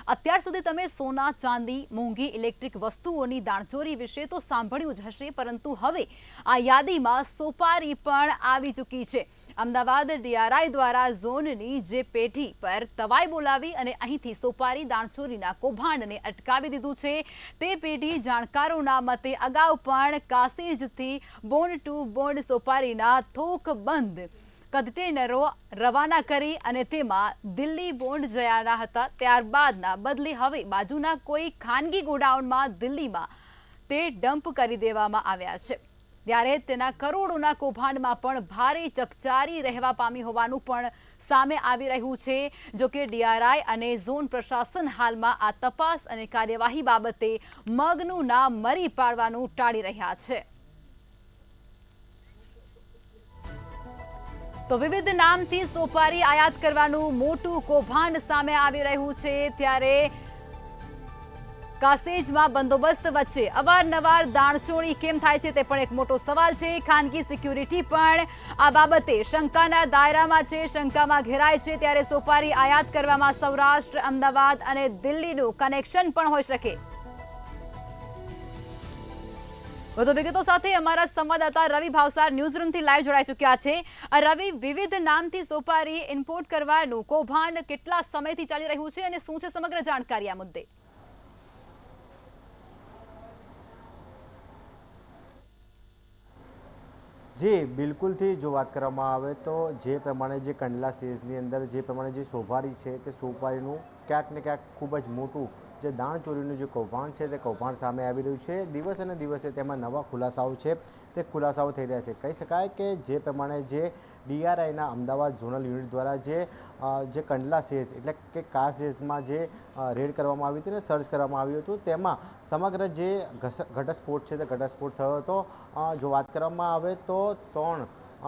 અત્યાર સુધી તમે સોના ચાંદી મોંઘી ઇલેક્ટ્રિક વસ્તુઓની દાણચોરી વિશે તો સાંભળ્યું જ હશે, પરંતુ હવે આ યાદીમાં સોપારી પણ આવી ચૂકી છે। અમદાવાદ ડીઆરઆઈ દ્વારા ઝોનની જે પેઢી પર તવાઈ બોલાવી અને અહીંથી સોપારી દાણચોરીના કૌભાંડને અટકાવી દીધું છે। તે પેઢી જાણકારોના મતે અગાઉ પણ કાસેજથી બોન્ડ ટુ બોન્ડ સોપારીના થોકબંધ કન્ટેનરો રવાના કરી અને તેમાં દિલ્હી બોન્ડ જયાના હતા। ત્યારબાદના બદલે હવે બાજુના કોઈ ખાનગી ગોડાઉનમાં દિલ્હીમાં તે ડમ્પ કરી દેવામાં આવ્યા છે। ત્યારે તેના કરોડોના કૌભાંડમાં પણ ભારે ચકચારી રહેવા પામી હોવાનું પણ સામે આવી રહ્યું છે। જો કે ડીઆરઆઈ અને ઝોન પ્રશાસન હાલમાં આ તપાસ અને કાર્યવાહી બાબતે મગનું નામ મરી પાડવાનું ટાળી રહ્યા છે। તો વિવિધ નામથી સોપારી આયાત કરવાનું મોટું કૌભાંડ સામે આવી રહ્યું છે। ત્યારે કાસેજમાં બંદોબસ્ત વચ્ચે અવારનવાર દાણચોરી કેમ થાય છે તે પણ એક મોટો સવાલ છે। ખાનગી સિક્યુરિટી પણ આ બાબતે શંકાના દાયરામાં છે, શંકામાં ઘેરાય છે। ત્યારે સોપારી આયાત કરવામાં સૌરાષ્ટ્ર, અમદાવાદ અને દિલ્હીનું કનેક્શન પણ હોઈ શકે। વધુ વિગતો સાથે અમારા સંવાદદાતા રવિ ભાવસાર ન્યૂઝરૂમથી લાઈવ જોડાઈ ચૂક્યા છે। રવિ, વિવિધ નામથી સોપારી ઇમ્પોર્ટ કરવાનું કૌભાંડ કેટલા સમયથી ચાલી રહ્યું છે અને શું છે સમગ્ર જાણકારી આ મુદ્દે? જી બિલકુલથી જો વાત કરવામાં આવે તો જે પ્રમાણે જે કંડલા સેઝની અંદર જે પ્રમાણે જે સોપારી છે તે સોપારીનું ક્યાંક ને ક્યાંક ખૂબ જ મોટું જે દાણચોરીનું જે કૌભાંડ છે તે કૌભાંડ સામે આવી રહ્યું છે। દિવસે ને દિવસે તેમાં નવા ખુલાસાઓ છે તે ખુલાસાઓ થઈ રહ્યા છે। કહી શકાય કે જે પ્રમાણે જે ડીઆરઆઈના અમદાવાદ ઝોનલ યુનિટ દ્વારા જે કંડલા સેઝ એટલે કે કાસેઝમાં જે રેડ કરવામાં આવી હતી અને સર્ચ કરવામાં આવ્યું હતું તેમાં સમગ્ર જે ઘટસ્ફોટ છે તે ઘટસ્ફોટ થયો હતો। જો વાત કરવામાં આવે તો 3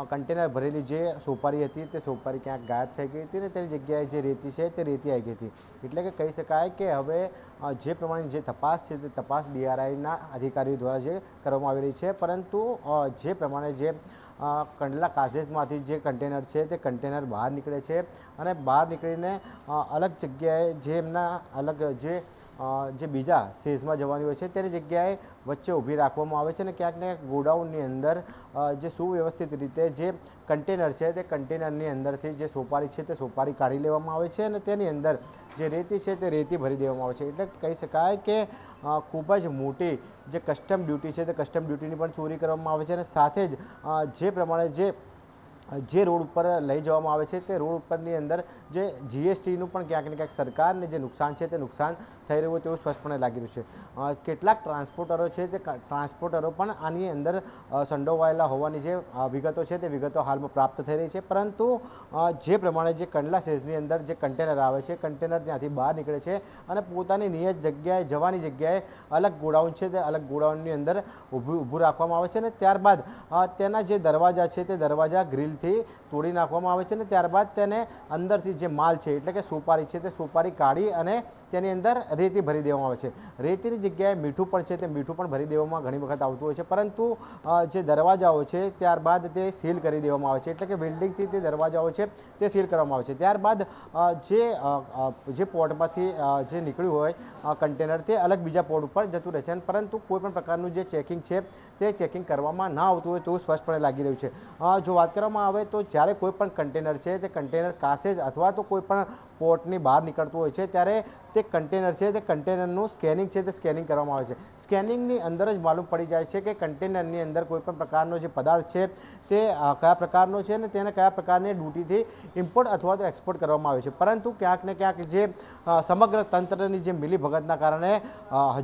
કન્ટેનર ભરેલી જે સોપારી હતી તે સોપારી ક્યાંક ગાયબ થઈ ગઈ હતી અને તેની જગ્યાએ જે રેતી છે તે રેતી આવી ગઈ હતી। એટલે કે કહી શકાય કે હવે જે પ્રમાણે જે તપાસ છે તે તપાસ ડીઆરઆઈના અધિકારીઓ દ્વારા જે કરવામાં આવી રહી છે, પરંતુ જે પ્રમાણે જે કંડલા કાસેજમાંથી જે કન્ટેનર છે તે કન્ટેનર બહાર નીકળે છે અને બહાર નીકળીને અલગ જગ્યાએ જે એમના અલગ જે બીજા સેઝમાં જવાની હોય છે તેની જગ્યાએ વચ્ચે ઊભી રાખવામાં આવે છે અને ક્યાંક ને ક્યાંક ગોડાઉનની અંદર જે સુવ્યવસ્થિત રીતે જે કન્ટેનર છે તે કન્ટેનરની અંદરથી જે સોપારી છે તે સોપારી કાઢી લેવામાં આવે છે અને તેની અંદર જે રેતી છે તે રેતી ભરી દેવામાં આવે છે। એટલે કહી શકાય કે ખૂબ જ મોટી જે કસ્ટમ ડ્યુટી છે તે કસ્ટમ ડ્યુટીની પણ ચોરી કરવામાં આવે છે અને સાથે જ જે પ્રમાણે જે રોડ ઉપર લઈ જવામાં આવે છે તે રોડ ઉપરની અંદર જે જીએસટીનું પણ ક્યાંક ને ક્યાંક સરકારને જે નુકસાન છે તે નુકસાન થઈ રહ્યું તેવું સ્પષ્ટપણે લાગી રહ્યું છે। કેટલાક ટ્રાન્સપોર્ટરો છે તે ટ્રાન્સપોર્ટરો પણ આની અંદર સંડોવાયેલા હોવાની જે વિગતો છે તે વિગતો હાલમાં પ્રાપ્ત થઈ રહી છે, પરંતુ જે પ્રમાણે જે કંડલા સેઝની અંદર જે કન્ટેનર આવે છે કન્ટેનર ત્યાંથી બહાર નીકળે છે અને પોતાની નિયત જગ્યાએ જવાની જગ્યાએ અલગ ગોડાઉન છે તે અલગ ગોડાઉનની અંદર ઊભું રાખવામાં આવે છે અને ત્યારબાદ તેના જે દરવાજા છે તે દરવાજા ગ્રીલ થી તોડી નાખવામાં આવે છે અને ત્યારબાદ તેને અંદરથી જે માલ છે એટલે કે સોપારી છે તે સોપારી કાઢી અને તેની અંદર રેતી ભરી દેવામાં આવે છે। રેતીની જગ્યાએ મીઠું પણ છે તે મીઠું પણ ભરી દેવામાં ઘણી વખત આવતું હોય છે, પરંતુ જે દરવાજાઓ છે ત્યારબાદ તે સીલ કરી દેવામાં આવે છે, એટલે કે વેલ્ડિંગથી તે દરવાજાઓ છે તે સીલ કરવામાં આવે છે। ત્યારબાદ જે પોર્ટમાંથી જે નીકળ્યું હોય કન્ટેનર તે અલગ બીજા પોર્ટ ઉપર જતું રહે છે, પરંતુ કોઈપણ પ્રકારનું જે ચેકિંગ છે તે ચેકિંગ કરવામાં ના આવતું હોય તેવું સ્પષ્ટપણે લાગી રહ્યું છે। જો વાત કરવામાં આવે તો જ્યારે કોઈ પણ કન્ટેનર છે તે કન્ટેનર કાસેજ અથવા તો કોઈ પણ પોર્ટની બહાર નીકળતું હોય છે ત્યારે તે કન્ટેનર છે તે કન્ટેનરનું સ્કેનિંગ છે તે સ્કેનિંગ કરવામાં આવે છે। સ્કેનિંગની અંદર જ માલુમ પડી જાય છે કે કન્ટેનરની અંદર કોઈ પણ પ્રકારનો જે પદાર્થ છે તે કયા પ્રકારનો છે અને તેને કયા પ્રકારની ડ્યુટીથી ઇમ્પોર્ટ અથવા તો એક્સપોર્ટ કરવામાં આવે છે, પરંતુ ક્યાંક ને ક્યાંક જે સમગ્ર તંત્રની જે મિલીભગતના કારણે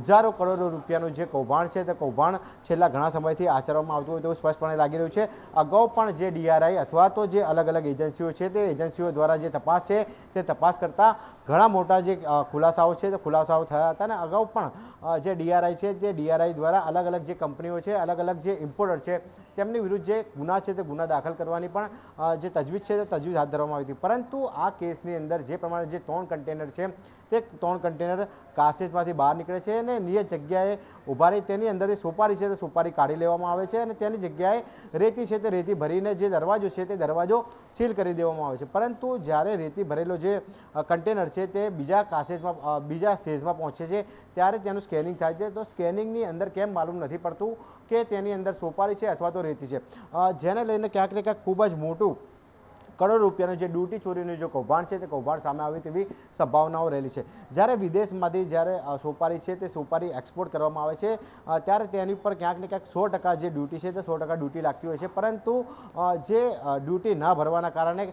હજારો કરોડો રૂપિયાનું જે કૌભાંડ છે તે કૌભાંડ છેલ્લા ઘણા સમયથી આચરવામાં આવતું હોય તેવું સ્પષ્ટપણે લાગી રહ્યું છે। અગાઉ પણ જે ડીઆરઆઈ અથવા તો જે અલગ અલગ એજન્સીઓ છે તે એજન્સીઓ દ્વારા જે તપાસ છે તે તપાસ કરતાં ઘણા મોટા જે ખુલાસાઓ છે તે ખુલાસાઓ થયા હતા અને અગાઉ પણ જે ડીઆરઆઈ છે તે ડીઆરઆઈ દ્વારા અલગ અલગ જે કંપનીઓ છે અલગ અલગ જે ઇમ્પોર્ટર છે તેમની વિરુદ્ધ જે ગુના છે તે ગુના દાખલ કરવાની પણ જે તજવીજ છે તે તજવીજ હાથ ધરવામાં આવી હતી, પરંતુ આ કેસની અંદર જે પ્રમાણે જે 3 કન્ટેનર છે તે 3 કન્ટેનર કાસેજમાંથી બહાર નીકળે છે અને નિયત જગ્યાએ ઊભા રહી તેની અંદરથી સોપારી છે તે સોપારી કાઢી લેવામાં આવે છે અને તેની જગ્યાએ રેતી છે તે રેતી ભરીને જે દરવાજો છે તે દરવાજો સીલ કરી દેવામાં આવે છે. પરંતુ જ્યારે રેતી ભરેલો જે કન્ટેનર છે તે બીજા સ્ટેજમાં પહોંચે છે ત્યારે તેનું સ્કેનિંગ થાય છે. તો સ્કેનિંગની અંદર કેમ માલુમ નથી પડતું કે તેની અંદર સોપારી છે અથવા તો રેતી છે, જેને લઈને ક્યાંક ને ક્યાંક ખૂબ જ મોટું કરોડ રૂપિયાનું જે ડ્યુટી ચોરીનું જે કૌભાંડ છે તે કૌભાંડ સામે આવે તેવી સંભાવનાઓ રહેલી છે. જ્યારે વિદેશમાંથી જ્યારે સોપારી છે તે સોપારી એક્સપોર્ટ કરવામાં આવે છે ત્યારે તેની ઉપર ક્યાંક ને ક્યાંક 100% જે ડ્યુટી છે તે 100% ડ્યુટી લાગતી હોય છે. પરંતુ જે ડ્યુટી ન ભરવાના કારણે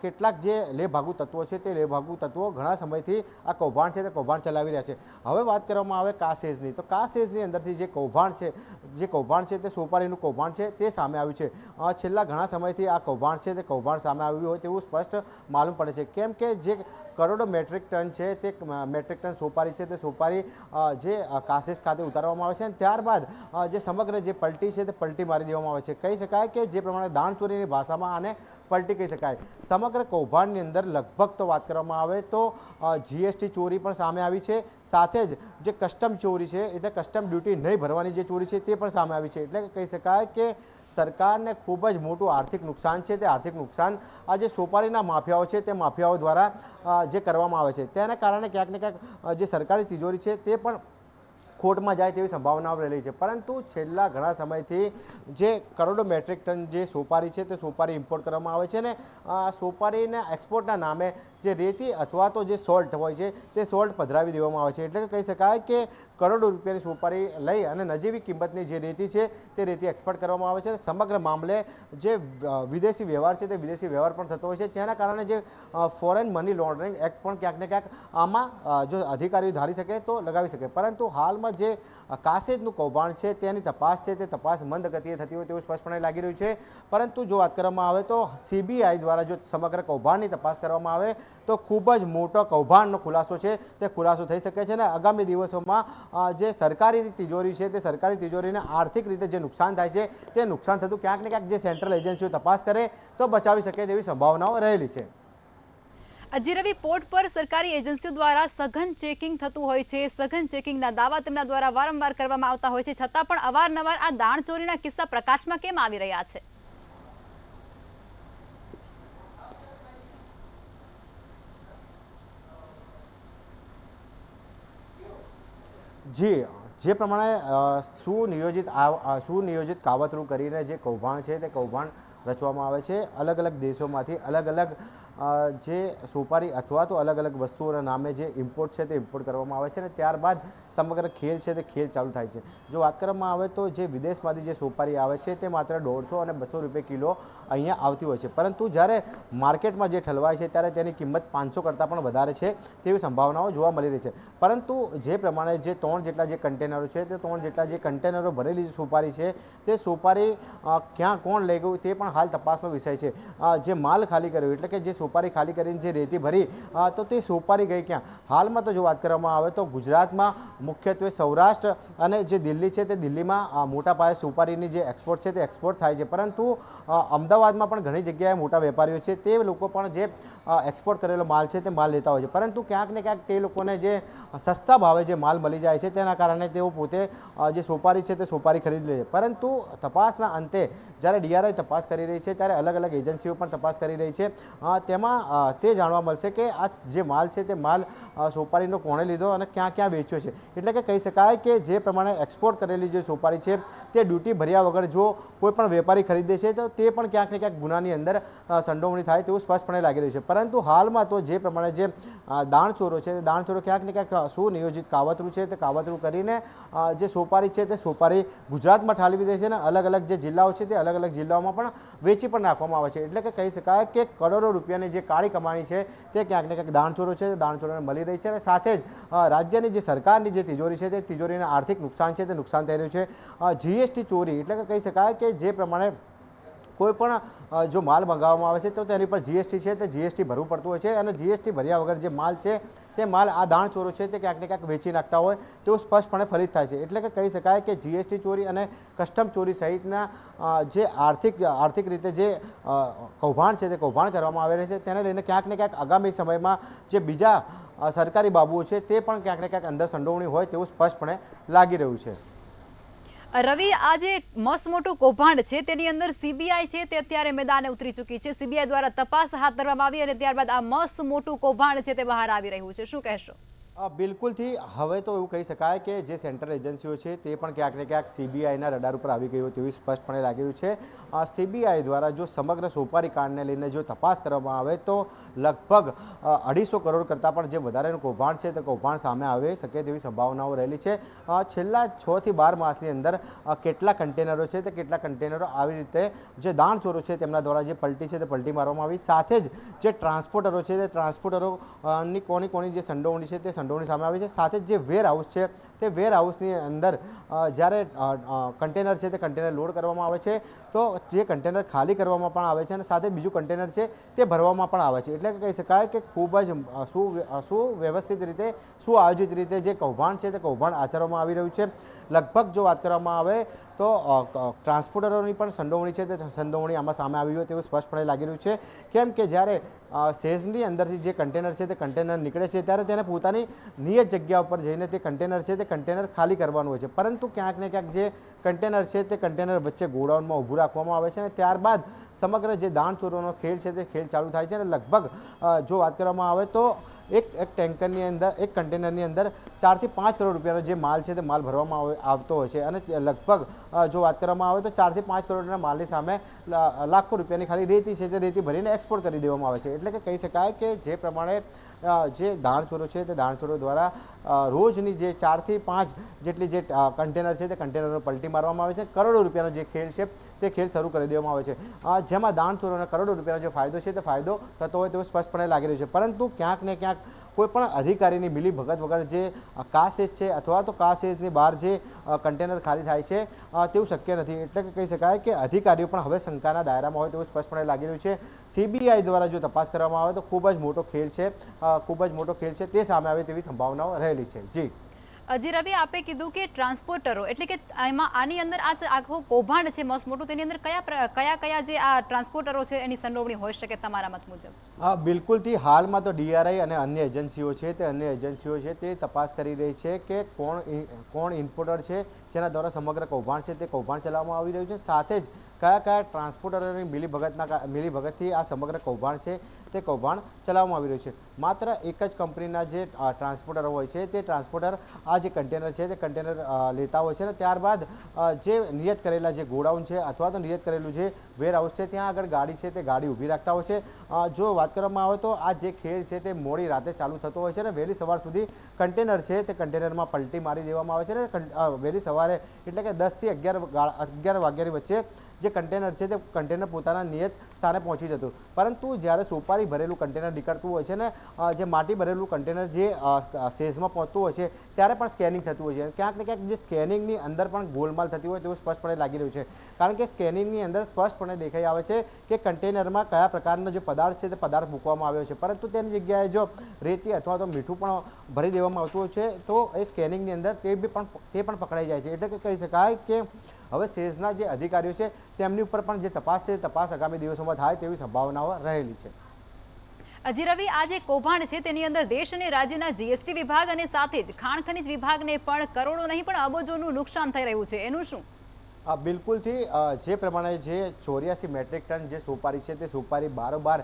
કેટલાક જે લેભાગુ તત્વો છે તે લેભાગુ તત્વો ઘણા સમયથી આ કૌભાંડ છે તે કૌભાંડ ચલાવી રહ્યા છે. હવે વાત કરવામાં આવે કાસેજની, તો કાસેજની અંદરથી જે કૌભાંડ છે તે સોપારીનું કૌભાંડ છે તે સામે આવ્યું છે. છેલ્લા ઘણા સમયથી આ કૌભાંડ છે તે કૌભાંડ સામે આવ્યું હોય તેવું સ્પષ્ટ માલુમ પડે છે. કેમ કે જે કરોડો મેટ્રિક ટન છે તે મેટ્રિક ટન સોપારી છે તે સોપારી જે કાસેજ ખાતે ઉતારવામાં આવે છે અને ત્યારબાદ જે સમગ્ર જે પલટી છે તે પલટી મારી દેવામાં આવે છે. કહી શકાય કે જે પ્રમાણે દાણચોરીની ભાષામાં આને પલટી કહી શકાય. સમગ્ર કૌભાંડની અંદર લગભગ તો વાત કરવામાં આવે તો જીએસટી ચોરી પણ સામે આવી છે, સાથે જ જે કસ્ટમ ચોરી છે એટલે કસ્ટમ ડ્યુટી નહીં ભરવાની જે ચોરી છે તે પણ સામે આવી છે. એટલે કહી શકાય કે સરકારને ખૂબ જ મોટું આર્થિક નુકસાન છે. તે આર્થિક નુકસાન આ જે સોપારીના માફિયાઓ છે તે માફિયાઓ દ્વારા જે કરવામાં આવે છે તેના કારણે ક્યાંક ને ક્યાંક જે સરકારી તિજોરી છે તે પણ ખોટમાં જાય તેવી સંભાવનાઓ રહેલી છે. પરંતુ છેલ્લા ઘણા સમયથી જે કરોડો મેટ્રિક ટન જે સોપારી છે તે સોપારી ઇમ્પોર્ટ કરવામાં આવે છે ને સોપારીના એક્સપોર્ટના નામે જે રેતી અથવા તો જે સોલ્ટ હોય છે તે સોલ્ટ પધરાવી દેવામાં આવે છે. એટલે કે કહી શકાય કે કરોડો રૂપિયાની સોપારી લઈ અને નજીવી કિંમતની જે રેતી છે તે રેતી એક્સપોર્ટ કરવામાં આવે છે. સમગ્ર મામલે જે વિદેશી વ્યવહાર છે તે વિદેશી વ્યવહાર પણ થતો હોય છે, જેના કારણે જે ફોરેન મની લોન્ડરિંગ એક્ટ પણ ક્યાંક ને ક્યાંક આમાં જો અધિકારીઓ ધારી શકે તો લગાવી શકે. પરંતુ હાલમાં જે કાસેજનું કૌભાંડ છે તેની તપાસ છે તે તપાસ મંદ ગતિએ થતી હોય તેવું સ્પષ્ટપણે લાગી રહ્યું છે. પરંતુ જો વાત કરવામાં આવે તો સીબીઆઈ દ્વારા જો સમગ્ર કૌભાંડની તપાસ કરવામાં આવે તો ખૂબ જ મોટો કૌભાંડનો ખુલાસો છે તે ખુલાસો થઈ શકે છે અને આગામી દિવસોમાં જે સરકારી તિજોરી છે તે સરકારી તિજોરીને આર્થિક રીતે જે નુકસાન થાય છે તે નુકસાન થતું ક્યાંક ને ક્યાંક જે સેન્ટ્રલ એજન્સીઓ તપાસ કરે તો બચાવી શકે તેવી સંભાવનાઓ રહેલી છે. અજી રવિ, પોર્ટ પર સરકારી એજન્સીઓ દ્વારા સઘન ચેકિંગ થતું હોય છે. સઘન ચેકિંગના દાવા તેમના દ્વારા વારંવાર કરવામાં આવતા હોય છે, છતાં પણ અવારનવાર આ દાણચોરીના કિસ્સા પ્રકાશમાં કેમ આવી રહ્યા છે? જી, જે પ્રમાણે સુનિયોજિત કાવતરું કરીને જે કૌભાંડ છે તે કૌભાંડ રચવામાં આવે છે. અલગ અલગ દેશોમાંથી અલગ અલગ જે સોપારી અથવા તો અલગ અલગ વસ્તુઓના નામે જે ઇમ્પોર્ટ છે તે ઇમ્પોર્ટ કરવામાં આવે છે અને ત્યારબાદ સમગ્ર ખેલ છે તે ખેલ ચાલુ થાય છે. જો વાત કરવામાં આવે તો જે વિદેશમાંથી જે સોપારી આવે છે તે માત્ર 150 અને 200 રૂપિયા કિલો અહીંયા આવતી હોય છે, પરંતુ જ્યારે માર્કેટમાં જે ઠલવાય છે ત્યારે તેની કિંમત 500 કરતાં પણ વધારે છે તેવી સંભાવનાઓ જોવા મળી રહી છે. પરંતુ જે પ્રમાણે જે 3 જેટલા જે કન્ટેનરો છે તે 3 જેટલા જે કન્ટેનરો ભરેલી જે સોપારી છે તે સોપારી ક્યાં કોણ લઈ ગયું તે પણ હાલ તપાસનો વિષય છે. જે માલ ખાલી કર્યો એટલે કે જે સોપારી ખાલી કરીને જે રેતી ભરી તો તે સોપારી ગઈ ક્યાં? હાલમાં તો જો વાત કરવામાં આવે તો ગુજરાતમાં મુખ્યત્વે સૌરાષ્ટ્ર અને જે દિલ્હી છે તે દિલ્હીમાં મોટા પાયે સોપારીની જે એક્સપોર્ટ છે તે એક્સપોર્ટ થાય છે. પરંતુ અમદાવાદમાં પણ ઘણી જગ્યાએ મોટા વેપારીઓ છે તે લોકો પણ જે એક્સપોર્ટ કરેલો માલ છે તે માલ લેતા હોય છે. પરંતુ ક્યાંક ને ક્યાંક તે લોકોને જે સસ્તા ભાવે જે માલ મળી જાય છે તેના કારણે તેઓ પોતે જે સોપારી છે તે સોપારી ખરીદી લે છે. પરંતુ તપાસના અંતે જ્યારે ડીઆરઆઈ તપાસ કરી રહી છે ત્યારે અલગ અલગ એજન્સીઓ પણ તપાસ કરી રહી છે. તેમાં તે જાણવા મળશે કે આ જે માલ છે તે માલ સોપારીનો કોણે લીધો અને ક્યાં ક્યાં વેચ્યો છે. એટલે કે કહી શકાય કે જે પ્રમાણે એક્સપોર્ટ કરેલી જે સોપારી છે તે ડ્યુટી ભર્યા વગર જો કોઈ પણ વેપારી ખરીદે છે તો તે પણ ક્યાંક ને ક્યાંક ગુનાની અંદર સંડોવણી થાય તેવું સ્પષ્ટપણે લાગી રહ્યું છે. પરંતુ હાલમાં તો જે પ્રમાણે જે દાણચોરો છે દાણચોરો ક્યાંક ને ક્યાંક સુનિયોજિત કાવતરું છે તે કાવતરું કરીને જે સોપારી છે તે સોપારી ગુજરાતમાં ઠાલવી દે છે અને અલગ અલગ જે જિલ્લાઓ છે તે અલગ અલગ જિલ્લાઓમાં પણ વેચી પણ નાખવામાં આવે છે. એટલે કે કહી શકાય કે કરોડો રૂપિયાની જે કાળી કમાણી છે તે ક્યાંક ને ક્યાંક દાણચોરો છે દાણચોરોને મળી રહી છે અને સાથે જ રાજ્યની જે સરકારની જે તિજોરી છે તે તિજોરીને આર્થિક નુકસાન છે તે નુકસાન થઈ રહ્યું છે. જીએસટી ચોરી એટલે કે કહી શકાય કે જે પ્રમાણે કોઈ પણ જો માલ મંગાવવામાં આવે છે તો તેની પર જીએસટી છે તે જીએસટી ભરવું પડતું હોય છે અને જીએસટી ભર્યા વગર જે માલ છે તે માલ આ દાણચોરો છે તે ક્યાંક ને ક્યાંક વેચી નાખતા હોય તેવું સ્પષ્ટપણે ફલિત થાય છે. એટલે કે કહી શકાય કે જીએસટી ચોરી અને કસ્ટમ ચોરી સહિતના જે આર્થિક રીતે જે કૌભાંડ છે તે કૌભાંડ કરવામાં આવે છે તેને લઈને ક્યાંક ને ક્યાંક આગામી સમયમાં જે બીજા સરકારી બાબુઓ છે તે પણ ક્યાંક ને ક્યાંક અંદર સંડોવણી હોય તેવું સ્પષ્ટપણે લાગી રહ્યું છે. રવિ, આ જે મસ્ત મોટું કૌભાંડ છે તેની અંદર સીબીઆઈ છે તે અત્યારે મેદાને ઉતરી ચૂકી છે. સીબીઆઈ દ્વારા તપાસ હાથ ધરવામાં આવી અને ત્યારબાદ આ મસ્ત મોટું કૌભાંડ છે તે બહાર આવી રહ્યું છે. શું કહેશો? બિલકુલથી હવે તો એવું કહી શકાય કે જે સેન્ટ્રલ એજન્સીઓ છે તે પણ ક્યાંક ને ક્યાંક સીબીઆઈના રડાર ઉપર આવી ગયું તેવું સ્પષ્ટપણે લાગી રહ્યું છે. સીબીઆઈ દ્વારા જો સમગ્ર સોપારી કાંડને લઈને જો તપાસ કરવામાં આવે તો લગભગ 250 કરોડ કરતાં પણ જે વધારેનું કૌભાંડ છે તે કૌભાંડ સામે આવી શકે તેવી સંભાવનાઓ રહેલી છે. છેલ્લા 6 થી 12 માસની અંદર કેટલા કન્ટેનરો છે તે કેટલા કન્ટેનરો આવી રીતે જે દાણચોરો છે તેમના દ્વારા જે પલટી છે તે પલટી મારવામાં આવી. સાથે જ જે ટ્રાન્સપોર્ટરો છે તે ટ્રાન્સપોર્ટરોની કોની જે સંડોવણી છે તે સંડોવણી સામે આવી છે. સાથે જ જે વેર હાઉસ છે તે વેર હાઉસની અંદર જ્યારે કન્ટેનર છે તે કન્ટેનર લોડ કરવામાં આવે છે તો જે કન્ટેનર ખાલી કરવામાં પણ આવે છે અને સાથે બીજું કન્ટેનર છે તે ભરવામાં પણ આવે છે. એટલે કે કહી શકાય કે ખૂબ જ સુવ્યવસ્થિત રીતે સુઆયોજિત રીતે જે કૌભાંડ છે તે કૌભાંડ આચરવામાં આવી રહ્યું છે. લગભગ જો વાત કરવામાં આવે તો ટ્રાન્સપોર્ટરોની પણ સંડોવણી છે તે સંડોવણી આમાં સામે આવી હોય તેવું સ્પષ્ટપણે લાગી રહ્યું છે. કેમ કે જ્યારે સેઝની અંદરથી જે કન્ટેનર છે તે કન્ટેનર નીકળે છે ત્યારે તેને પોતાની નિયત જગ્યા ઉપર જઈને તે કન્ટેનર છે તે કન્ટેનર ખાલી કરવાનું હોય છે. પરંતુ ક્યાંક ને ક્યાંક જે કન્ટેનર છે તે કન્ટેનર વચ્ચે ગોડાઉનમાં ઊભું રાખવામાં આવે છે અને ત્યારબાદ સમગ્ર જે દાણચોરોનો ખેલ છે તે ખેલ ચાલુ થાય છે. અને લગભગ જો વાત કરવામાં આવે તો એક ટેન્કરની અંદર એક કન્ટેનરની અંદર 4 થી 5 કરોડ રૂપિયાનો જે માલ છે તે માલ ભરવામાં આવતો હોય છે. અને લગભગ જો વાત કરવામાં આવે તો 4 થી 5 કરોડના માલની સામે લાખો રૂપિયાની ખાલી રેતી છે તે રેતી ભરીને એક્સપોર્ટ કરી દેવામાં આવે છે. એટલે કે કહી શકાય કે જે પ્રમાણે જે દાણચોરો છે તે દાણચોરો દ્વારા રોજની જે 4 થી 5 જેટલી જે કન્ટેનર છે તે કન્ટેનરનો પલટી મારવામાં આવે છે. કરોડો રૂપિયાનો જે ખેલ છે તે ખેલ શરૂ કરી દેવામાં આવે છે. જેમાં દાણચોરોને કરોડો રૂપિયાનો જે ફાયદો છે તે ફાયદો થતો હોય તેવું સ્પષ્ટપણે લાગી રહ્યું છે. પરંતુ ક્યાંક ને ક્યાંક કોઈ પણ અધિકારીની મિલી ભગત વગર જે કાસેજ છે અથવા તો કાસેજની બહાર જે કન્ટેનર ખાલી થાય છે તેવું શક્ય નથી. એટલે કે કહી શકાય કે અધિકારીઓ પણ હવે શંકાના દાયરામાં હોય તેવું સ્પષ્ટપણે લાગી રહ્યું છે. સીબીઆઈ દ્વારા જો તપાસ કરવામાં આવે તો ખૂબ જ મોટો ખેલ છે તે સામે આવે તેવી સંભાવનાઓ રહેલી છે. જી રવિ, આપે કીધું કે ટ્રાન્સપોર્ટરો એટલે કે એમાં આની અંદર આ આખું કૌભાંડ છે મસ્ત મોટું તેની અંદર કયા જે આ ટ્રાન્સપોર્ટરો છે એની સંડોવણી હોઈ શકે તમારા મત મુજબ? બિલકુલથી હાલમાં તો ડીઆરઆઈ અને અન્ય એજન્સીઓ છે તે તપાસ કરી રહી છે કે કોણ ઇમ્પોર્ટર છે જેના દ્વારા સમગ્ર કૌભાંડ છે તે કૌભાંડ ચલાવવામાં આવી રહ્યું છે. સાથે જ કયા ટ્રાન્સપોર્ટરોની મિલીભગતથી આ સમગ્ર કૌભાંડ છે તે કૌભાંડ ચલાવવામાં આવી રહ્યું છે. માત્ર એક જ કંપનીના જે ટ્રાન્સપોર્ટરો હોય છે તે ટ્રાન્સપોર્ટર આ જે કન્ટેનર છે તે કન્ટેનર લેતા હોય છે અને ત્યારબાદ જે નિયત કરેલા જે ગોડાઉન છે અથવા તો નિયત કરેલું જે વેર હાઉસ છે ત્યાં આગળ ગાડી છે તે ગાડી ઊભી રાખતા હોય છે. જો વાત કરવામાં આવે તો આ જે ખેલ છે તે મોડી રાતે ચાલુ થતો હોય છે અને વહેલી સવાર સુધી કન્ટેનર છે તે કન્ટેનરમાં પલટી મારી દેવામાં આવે છે અને વહેલી સવારે એટલે કે 10 થી 11 વાગ્યાની વચ્ચે જે કન્ટેનર છે તે કન્ટેનર પોતાના નિયત સ્થાને પહોંચી જતું. પરંતુ જ્યારે સોપારી ભરેલું કન્ટેનર નીકળતું હોય છે ને જે માટી ભરેલું કન્ટેનર જે સેઝમાં પહોંચતું હોય છે ત્યારે પણ સ્કેનિંગ થતું હોય છે. ક્યાંક ને ક્યાંક જે સ્કેનિંગની અંદર પણ ગોલમાલ થતી હોય તેવું સ્પષ્ટપણે લાગી રહ્યું છે. કારણ કે સ્કેનિંગની અંદર સ્પષ્ટપણે દેખાઈ આવે છે કે કન્ટેનરમાં કયા પ્રકારનો જે પદાર્થ છે તે પદાર્થ મૂકવામાં આવ્યો છે. પરંતુ તેની જગ્યાએ જો રેતી અથવા તો મીઠું પણ ભરી દેવામાં આવતું હોય છે તો એ સ્કેનિંગની અંદર તે પણ પકડાઈ જાય છે. એટલે કે કહી શકાય કે હવે સેઝના જે અધિકારીઓ છે તેમની ઉપર પણ જે તપાસ છે તપાસ આગામી દિવસોમાં થાય તેવી સંભાવનાઓ રહેલી છે. રવિ, આ જે કૌભાંડ છે તેની અંદર દેશ અને રાજ્યના જીએસટી વિભાગ અને સાથે જ ખાણ ખનિજ વિભાગને પણ કરોડો નહીં પણ અબજોનું નુકસાન થઈ રહ્યું છે. એનું શું? બિલકુલથી જે પ્રમાણે જે 84 મેટ્રિક ટન જે સોપારી છે તે સોપારી બારોબાર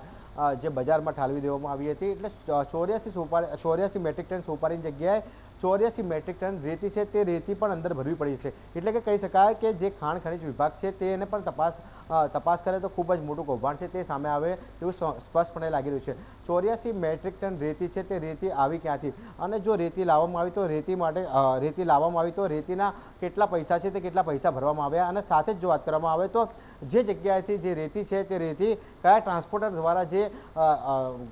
જે બજારમાં ઠાલવી દેવામાં આવી હતી. એટલે 84 મેટ્રિક ટન સોપારીની જગ્યાએ 84 મેટ્રિક ટન રેતી છે તે રેતી પણ અંદર ભરવી પડી છે. એટલે કે કહી શકાય કે જે ખાણ ખનિજ વિભાગ છે તેને પણ તપાસ કરે તો ખૂબ જ મોટું કૌભાંડ છે તે સામે આવે તેવું સ્પષ્ટપણે લાગી રહ્યું છે. 84 મેટ્રિક ટન રેતી છે તે રેતી આવી ક્યાંથી અને જો રેતી લાવવામાં આવી તો રેતી લાવવામાં આવી તો રેતીના કેટલા પૈસા છે તે કેટલા પૈસા ભરવામાં આવ્યા અને સાથે જ જો વાત કરવામાં આવે તો જે જગ્યાએથી જે રેતી છે તે રેતી કયા ટ્રાન્સપોર્ટર દ્વારા જે જે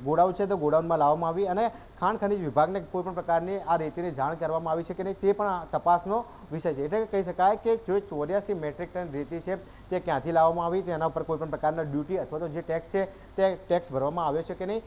ગોડાઉન છે તે ગોડાઉનમાં લાવવામાં આવી અને ખાણ ખનીજ વિભાગને કોઈ પણ પ્રકારની આ રેતીની જાણ કરવામાં આવી છે કે નહીં તે પણ તપાસનો વિષય છે. એટલે કહી શકાય કે જો 84 મેટ્રિક ટન રેતી છે તે ક્યાંથી લાવવામાં આવી, તેના ઉપર કોઈ પણ પ્રકારના ડ્યુટી અથવા તો જે ટેક્સ છે તે ટેક્સ ભરવામાં આવ્યો છે કે નહીં,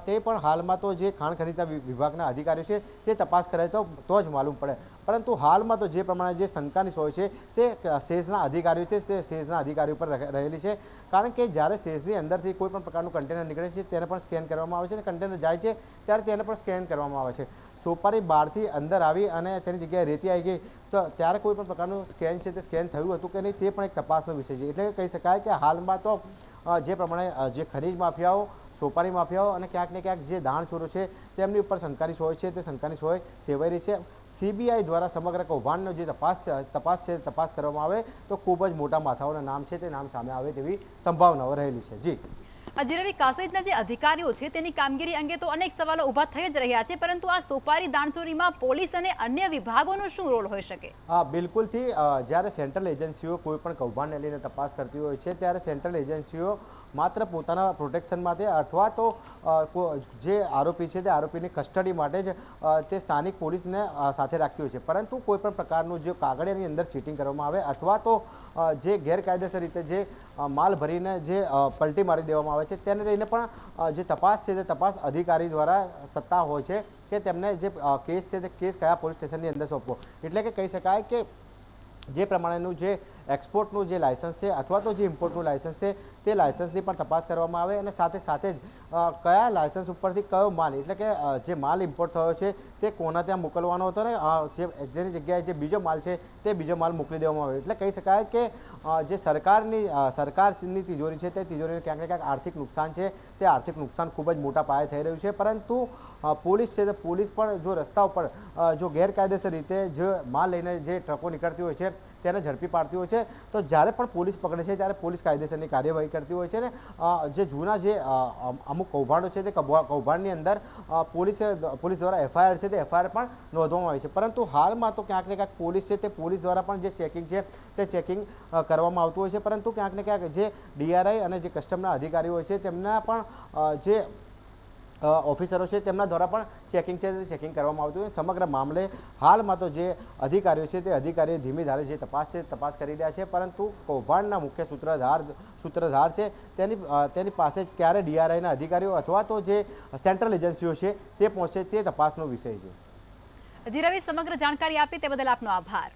તે પણ હાલમાં તો જે ખાણ ખનીજના વિભાગના અધિકારીઓ છે તે તપાસ કરે તો જ માલુમ પડે. પરંતુ હાલમાં તો જે પ્રમાણે જે શંકાની સોય છે તે સેઝના અધિકારીઓ છે તે સેઝના અધિકારીઓ પર રહેલી છે. કારણ કે જ્યારે સેઝની અંદરથી કોઈ પણ પ્રકારનું કન્ટેનર નીકળે છે તેને પણ સ્કેન કરવામાં આવે છે અને કન્ટેનર જાય છે ત્યારે તેને પણ સ્કેન કરવામાં આવે છે. સોપારી બહારથી અંદર આવી અને તેની જગ્યાએ રેતી આવી ગઈ તો ત્યારે કોઈ પણ પ્રકારનું સ્કેન છે તે સ્કેન થયું હતું કે નહીં તે પણ એક તપાસનો વિષય છે. એટલે કહી શકાય કે હાલમાં તો જે પ્રમાણે જે ખનીજ માફિયાઓ, સોપારી માફિયાઓ અને ક્યાંક ને ક્યાંક જે દાણચોરો છે તેમની ઉપર શંકાની સોય છે તે શંકાની સોય સેવાઈ રહી છે. CBI દ્વારા સમગ્ર કૌભાંડનો જે તપાસ કરવામાં આવે તો ખૂબ જ મોટા માથાઓના નામ છે તે નામ સામે આવે તેવી સંભાવનાઓ રહેલી છે. જી રવિ, કાસેજના જે અધિકારીઓ છે તેની કામગીરી અંગે તો અનેક સવાલો ઊભા થઈ જ રહ્યા છે, પરંતુ આ સોપારી દાણચોરીમાં પોલીસ અને અન્ય વિભાગોનો શું રોલ હોઈ શકે? બિલકુલથી જ્યારે સેન્ટ્રલ એજન્સીઓ કોઈ પણ કૌભાંડને લઈને તપાસ કરતી હોય છે ત્યારે સેન્ટ્રલ એજન્સીઓ માત્ર પોતાના પ્રોટેક્શન માટે અથવા તો જે આરોપી છે તે આરોપીની કસ્ટડી માટે જ તે સ્થાનિક પોલીસને સાથે રાખતી હોય છે. પરંતુ કોઈ પણ પ્રકારનું જે કાગળિયાની અંદર ચીટિંગ કરવામાં આવે અથવા તો જે ગેરકાયદેસર રીતે જે માલ ભરીને જે પલટી મારી દેવામાં આવે છે તેને લઈને પણ જે તપાસ છે તે તપાસ અધિકારી દ્વારા સત્તા હોય છે કે તેમને જે કેસ છે તે કેસ કયા પોલીસ સ્ટેશનની અંદર સોંપવો. એટલે કે કહી શકાય કે જે પ્રમાણેનું જે એક્સપોર્ટનું જે લાયસન્સ છે અથવા તો જે ઇમ્પોર્ટનું લાયસન્સ છે તે લાયસન્સની પણ તપાસ કરવામાં આવે અને સાથે સાથે જ કયા લાયસન્સ ઉપરથી કયો માલ, એટલે કે જે માલ ઇમ્પોર્ટ થયો છે તે કોના ત્યાં મોકલવાનો હતો ને જેની જગ્યાએ જે બીજો માલ છે તે બીજો માલ મોકલી દેવામાં આવે. એટલે કહી શકાય કે જે સરકારની તિજોરી છે તે તિજોરીને ક્યાંક ને ક્યાંક આર્થિક નુકસાન છે તે આર્થિક નુકસાન ખૂબ જ મોટા પાયે થઈ રહ્યું છે. પરંતુ પોલીસ છે તે પોલીસ પણ જો રસ્તા ઉપર જો ગેરકાયદેસર રીતે જે માલ લઈને જે ટ્રકો નીકળતી હોય છે તેને ઝડપી પાડતી હોય છે તો જ્યારે પણ પોલીસ પકડે છે ત્યારે પોલીસ કાયદેસરની કાર્યવાહી કરતી હોય છે ને જે જૂના જે અમુક કૌભાંડો છે તે કૌભાંડની અંદર પોલીસ દ્વારા FIR છે તે FIR પણ નોંધવામાં આવી છે. પરંતુ હાલમાં તો ક્યાંક ને ક્યાંક પોલીસ છે તે પોલીસ દ્વારા પણ જે ચેકિંગ છે તે ચેકિંગ કરવામાં આવતું હોય છે. પરંતુ ક્યાંક ને ક્યાંક જે DRI અને જે કસ્ટમના અધિકારીઓ હોય છે તેમના પણ જે ઓફિસરો છે તેમના દ્વારા પણ ચેકિંગ છે તે ચેકિંગ કરવામાં આવતું હોય. સમગ્ર મામલે હાલમાં તો જે અધિકારીઓ છે તે અધિકારીઓ ધીમે ધારે જે તપાસ કરી રહ્યા છે. પરંતુ કૌભાંડના મુખ્ય સૂત્રધાર છે તેની પાસે જ ક્યારે DRIના અધિકારીઓ અથવા તો જે સેન્ટ્રલ એજન્સીઓ છે તે પહોંચે તે તપાસનો વિષય છે. રવિ, સમગ્ર જાણકારી આપી તે બદલ આપનો આભાર.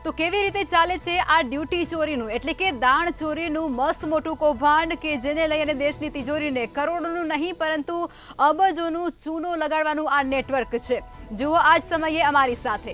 તો કેવી રીતે ચાલે છે આ ડ્યુટી ચોરીનું, એટલે કે દાણ ચોરીનું મસ્ત મોટું કૌભાંડ કે જેને લઈને દેશની તિજોરીને કરોડોનું નહીં પરંતુ અબજોનું ચૂનો લગાડવાનું આ નેટવર્ક છે. જુઓ આ જ સમયે અમારી સાથે.